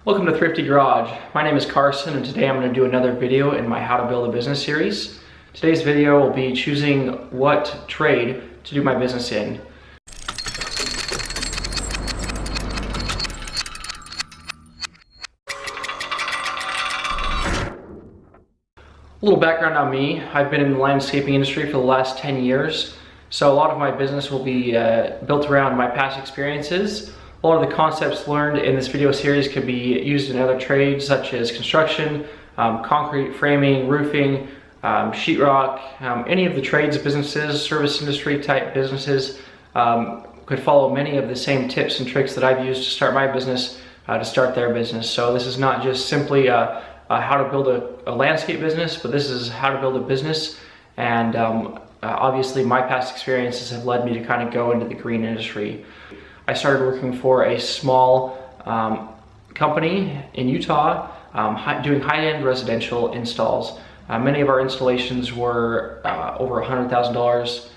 Welcome to Thrifty Garage. My name is Carson and today I'm going to do another video in my How to Build a Business series. Today's video will be choosing what trade to do my business in. A little background on me. I've been in the landscaping industry for the last 10 years, so a lot of my business will be built around my past experiences. A lot of the concepts learned in this video series could be used in other trades such as construction, concrete framing, roofing, sheetrock, any of the trades businesses, service industry type businesses could follow many of the same tips and tricks that I've used to start my business to start their business. So this is not just simply how to build a landscape business, but this is how to build a business. And obviously my past experiences have led me to kind of go into the green industry. I started working for a small company in Utah doing high-end residential installs. Many of our installations were over $100,000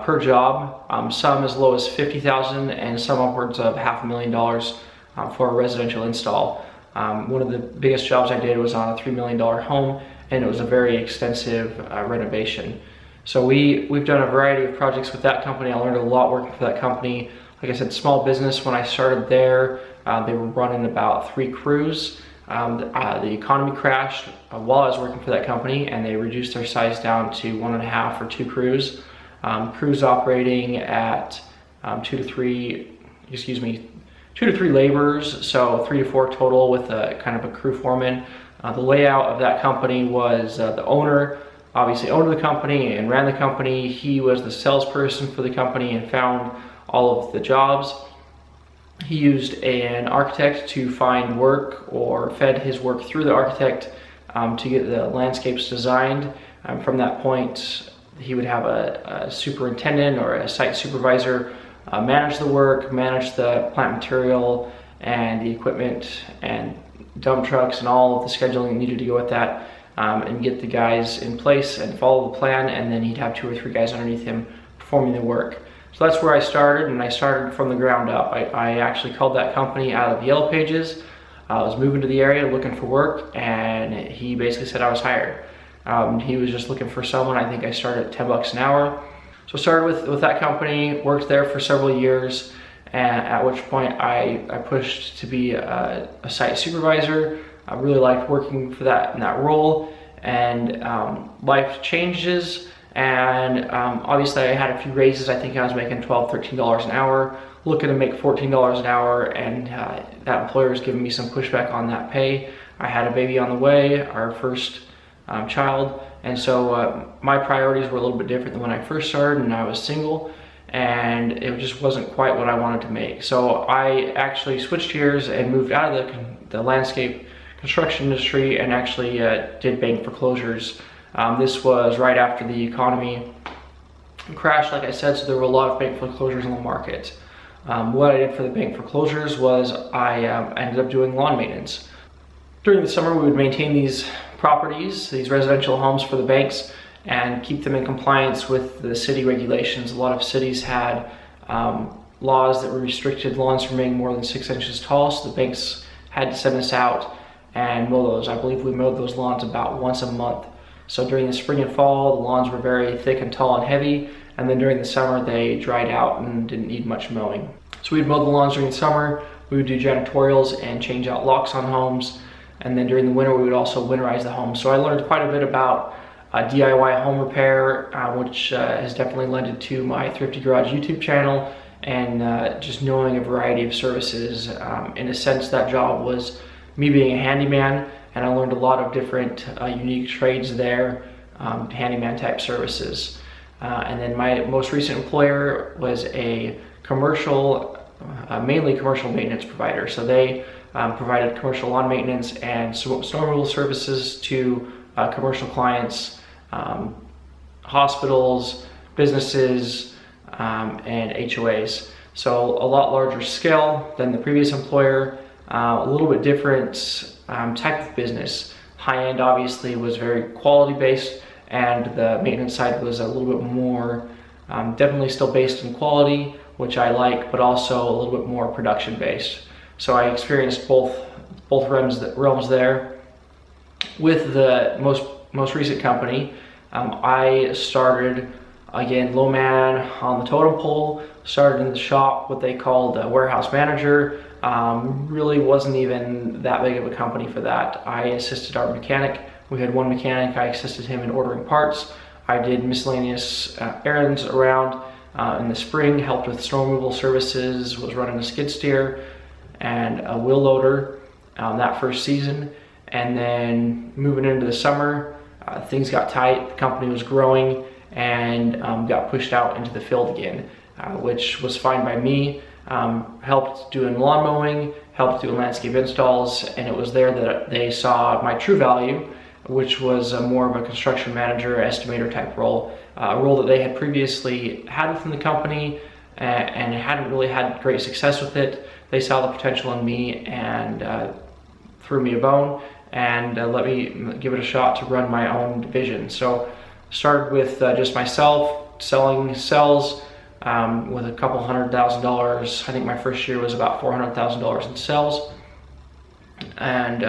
per job, some as low as $50,000 and some upwards of $500,000 for a residential install. One of the biggest jobs I did was on a $3 million home, and it was a very extensive renovation. So we've done a variety of projects with that company. I learned a lot working for that company. Like I said, small business. When I started there, they were running about 3 crews. The economy crashed while I was working for that company, and they reduced their size down to 1.5 or 2 crews. Crews operating at 2 to 3 laborers, so 3 to 4 total with a kind of a crew foreman. The layout of that company was the owner obviously owned the company and ran the company. He was the salesperson for the company and found all of the jobs. He used an architect to find work, or fed his work through the architect to get the landscapes designed. From that point, he would have a superintendent or a site supervisor manage the work, manage the plant material and the equipment and dump trucks and all of the scheduling needed to go with that, and get the guys in place and follow the plan, and then he'd have 2 or 3 guys underneath him performing the work. So that's where I started, and I started from the ground up. I actually called that company out of the Yellow Pages. I was moving to the area looking for work, and he basically said I was hired. He was just looking for someone. I think I started at 10 bucks an hour. So I started with that company, worked there for several years, and at which point I pushed to be a site supervisor. I really liked working for that in that role, and life changes. And obviously I had a few raises. I think I was making $12, $13 an hour, looking to make $14 an hour, and that employer was giving me some pushback on that pay. I had a baby on the way, our first child, and so my priorities were a little bit different than when I first started, and I was single, and it just wasn't quite what I wanted to make. So I actually switched gears and moved out of the landscape construction industry and actually did bank foreclosures. This was right after the economy crashed, like I said, so there were a lot of bank foreclosures on the market. What I did for the bank foreclosures was I ended up doing lawn maintenance. During the summer, we would maintain these properties, these residential homes for the banks, and keep them in compliance with the city regulations. A lot of cities had laws that were restricted lawns from being more than 6 inches tall, so the banks had to send us out and mow those. I believe we mowed those lawns about once a month. So during the spring and fall, the lawns were very thick and tall and heavy, and then during the summer they dried out and didn't need much mowing. So we'd mow the lawns during the summer, we would do janitorials and change out locks on homes, and then during the winter we would also winterize the home. So I learned quite a bit about DIY home repair, which has definitely lended to my Thrifty Garage YouTube channel, and just knowing a variety of services. In a sense, that job was me being a handyman, and I learned a lot of different unique trades there, handyman type services. And then my most recent employer was a commercial, mainly commercial maintenance provider. So they provided commercial lawn maintenance and snow removal services to commercial clients, hospitals, businesses, and HOAs. So a lot larger scale than the previous employer, a little bit different type of business. High-end obviously was very quality based, and the maintenance side was a little bit more definitely still based in quality, which I like, but also a little bit more production based. So I experienced both both realms there. With the most recent company, I started, again, low man on the totem pole, started in the shop, what they called a warehouse manager. Really wasn't even that big of a company for that. I assisted our mechanic. We had one mechanic. I assisted him in ordering parts. I did miscellaneous errands around in the spring, helped with snow removal services, was running a skid steer and a wheel loader that first season. And then moving into the summer, things got tight, the company was growing, and got pushed out into the field again, which was fine by me. Helped doing lawn mowing, helped doing landscape installs, and it was there that they saw my true value, which was more of a construction manager, estimator type role, a role that they had previously had within the company and hadn't really had great success with it. They saw the potential in me and threw me a bone and let me give it a shot to run my own division. So started with just myself selling cells with a couple $100,000. I think my first year was about $400,000 in cells, and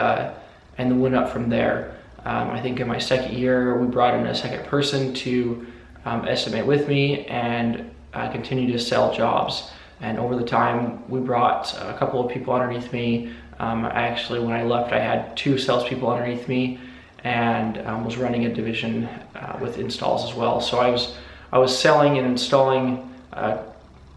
then went up from there. I think in my second year we brought in a second person to estimate with me and continue to sell jobs. And over the time we brought a couple of people underneath me. Actually, when I left, I had 2 salespeople underneath me and was running a division with installs as well. So I was selling and installing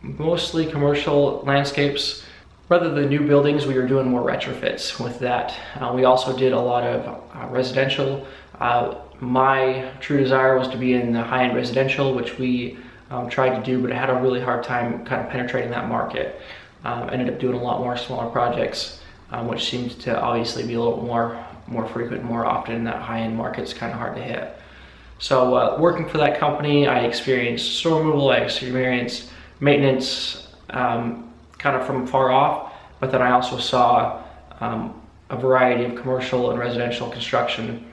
mostly commercial landscapes. Rather than new buildings, we were doing more retrofits with that. We also did a lot of residential. My true desire was to be in the high-end residential, which we tried to do, but I had a really hard time kind of penetrating that market. Ended up doing a lot more smaller projects, which seemed to obviously be a little more frequent, more often. That high-end market's kind of hard to hit. So working for that company, I experienced snow removal, I experienced maintenance kind of from far off, but then I also saw a variety of commercial and residential construction,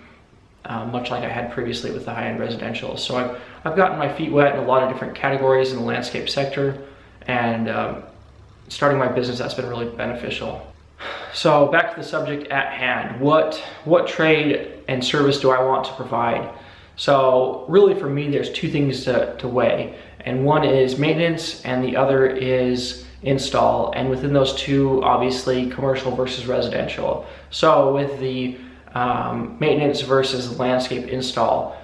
much like I had previously with the high-end residential. So I've gotten my feet wet in a lot of different categories in the landscape sector, and starting my business, that's been really beneficial. So back to the subject at hand, what trade and service do I want to provide? So really for me, there's 2 things to weigh, and one is maintenance and the other is install, and within those 2, obviously commercial versus residential. So with the maintenance versus landscape install,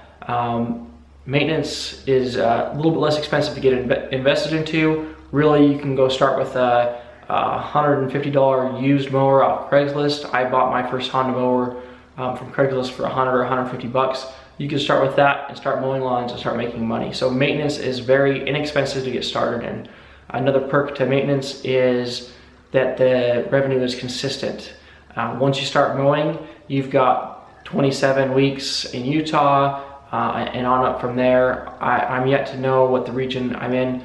maintenance is a little bit less expensive to get invested into. Really, you can go start with a $150 used mower off Craigslist. I bought my first Honda mower from Craigslist for $100 or $150. You can start with that and start mowing lawns and start making money. So maintenance is very inexpensive to get started in. Another perk to maintenance is that the revenue is consistent. Once you start mowing, you've got 27 weeks in Utah and on up from there. I'm yet to know what the region I'm in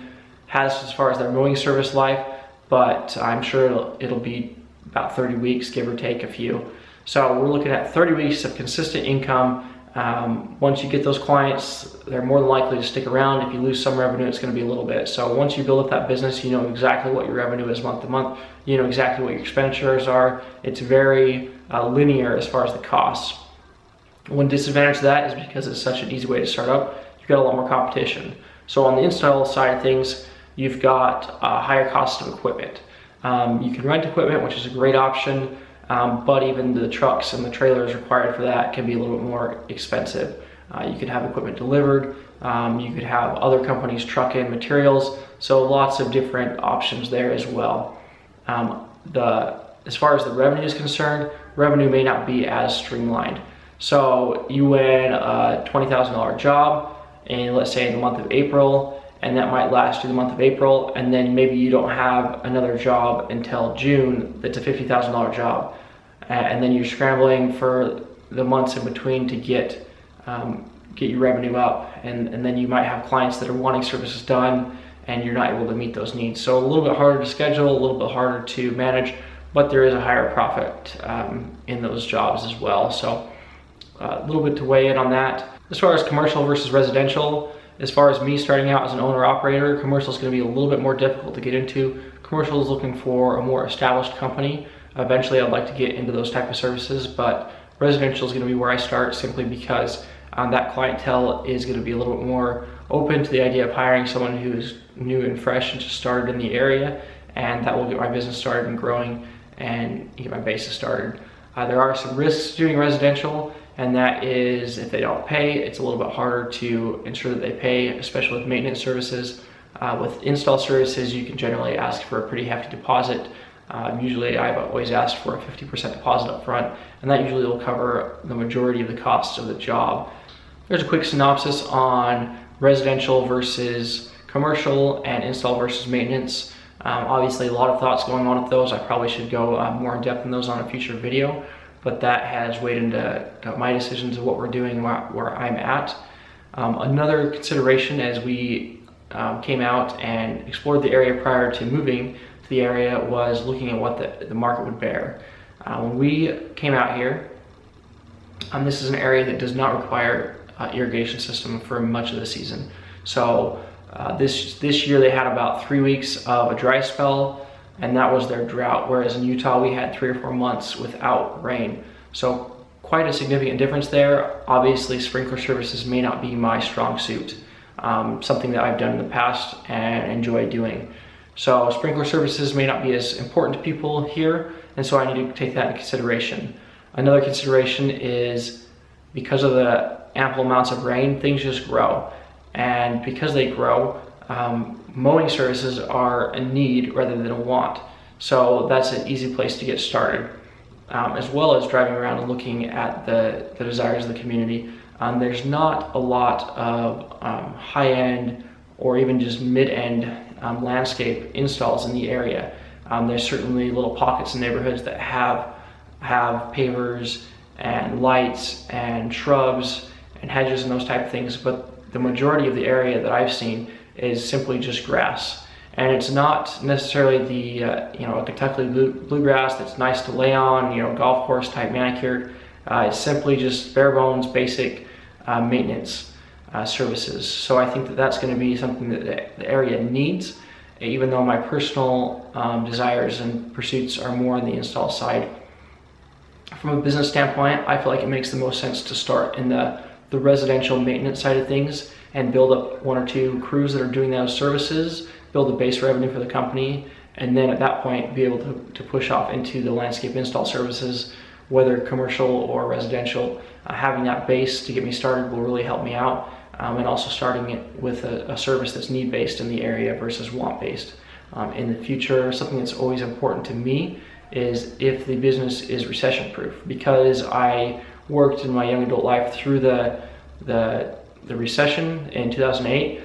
has as far as their mowing service life, but I'm sure it'll be about 30 weeks, give or take a few. So we're looking at 30 weeks of consistent income. Once you get those clients, they're more than likely to stick around. If you lose some revenue, it's going to be a little bit. So once you build up that business, you know exactly what your revenue is month to month. You know exactly what your expenditures are. It's very linear as far as the costs. One disadvantage to that is because it's such an easy way to start up, you've got a lot more competition. So on the install side of things, you've got a higher cost of equipment. You can rent equipment, which is a great option. But even the trucks and the trailers required for that can be a little bit more expensive. You could have equipment delivered, you could have other companies truck in materials, so lots of different options there as well. As far as the revenue is concerned, revenue may not be as streamlined. So you win a $20,000 job, and let's say in the month of April, and that might last you the month of April, and then maybe you don't have another job until June that's a $50,000 job, and then you're scrambling for the months in between to get your revenue up, and then you might have clients that are wanting services done and you're not able to meet those needs. So a little bit harder to schedule, a little bit harder to manage, but there is a higher profit in those jobs as well. So a little bit to weigh in on that. As far as commercial versus residential, as far as me starting out as an owner-operator, commercial is going to be a little bit more difficult to get into. Commercial is looking for a more established company Eventually I'd like to get into those type of services, but residential is going to be where I start, simply because that clientele is going to be a little bit more open to the idea of hiring someone who's new and fresh and just started in the area, and that will get my business started and growing and get my basis started. There are some risks doing residential, and that is if they don't pay, it's a little bit harder to ensure that they pay, especially with maintenance services. With install services, you can generally ask for a pretty hefty deposit. Usually I've always asked for a 50% deposit up front, and that usually will cover the majority of the costs of the job. There's a quick synopsis on residential versus commercial and install versus maintenance. Obviously a lot of thoughts going on with those. I probably should go more in depth in those on a future video, but that has weighed into my decisions of what we're doing and where I'm at. Another consideration as we came out and explored the area prior to moving to the area was looking at what the market would bear. When we came out here, this is an area that does not require irrigation system for much of the season. So this year they had about 3 weeks of a dry spell, and that was their drought, whereas in Utah we had 3 or 4 months without rain. So quite a significant difference there. Obviously sprinkler services may not be my strong suit, something that I've done in the past and enjoy doing. So sprinkler services may not be as important to people here, and so I need to take that into consideration. Another consideration is because of the ample amounts of rain, things just grow. And because they grow, mowing services are a need rather than a want. So that's an easy place to get started. As well as driving around and looking at the desires of the community. There's not a lot of high-end or even just mid-end landscape installs in the area. There's certainly little pockets in neighborhoods that have pavers and lights and shrubs and hedges and those type of things, but the majority of the area that I've seen is simply just grass. And it's not necessarily the a Kentucky bluegrass that's nice to lay on, golf course type manicured. It's simply just bare bones, basic maintenance services. So I think that that's going to be something that the area needs, even though my personal desires and pursuits are more on the install side. From a business standpoint, I feel like it makes the most sense to start in the residential maintenance side of things and build up 1 or 2 crews that are doing those services, build a base revenue for the company, and then at that point be able to push off into the landscape install services, whether commercial or residential. Having that base to get me started will really help me out, and also starting it with a service that's need-based in the area versus want-based. In the future, something that's always important to me is if the business is recession-proof. Because I worked in my young adult life through the recession in 2008,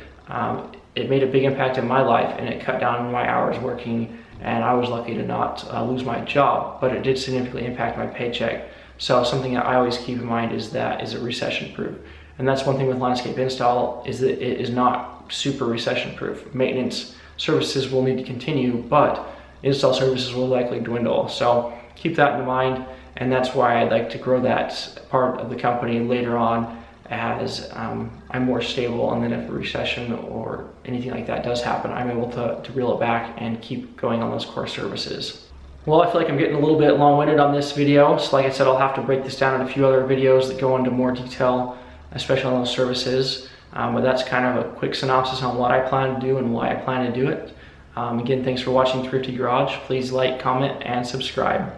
it made a big impact in my life, and it cut down my hours working, and I was lucky to not lose my job, but it did significantly impact my paycheck. So something that I always keep in mind is it recession-proof. And that's one thing with landscape install, is that it is not super recession-proof. Maintenance services will need to continue, but install services will likely dwindle. So keep that in mind, and that's why I'd like to grow that part of the company later on as I'm more stable, and then if a recession or anything like that does happen, I'm able to reel it back and keep going on those core services. Well, I feel like I'm getting a little bit long-winded on this video, so like I said, I'll have to break this down in a few other videos that go into more detail, especially on those services. But that's kind of a quick synopsis on what I plan to do and why I plan to do it. Again, thanks for watching Thrifty Garage. Please like, comment, and subscribe.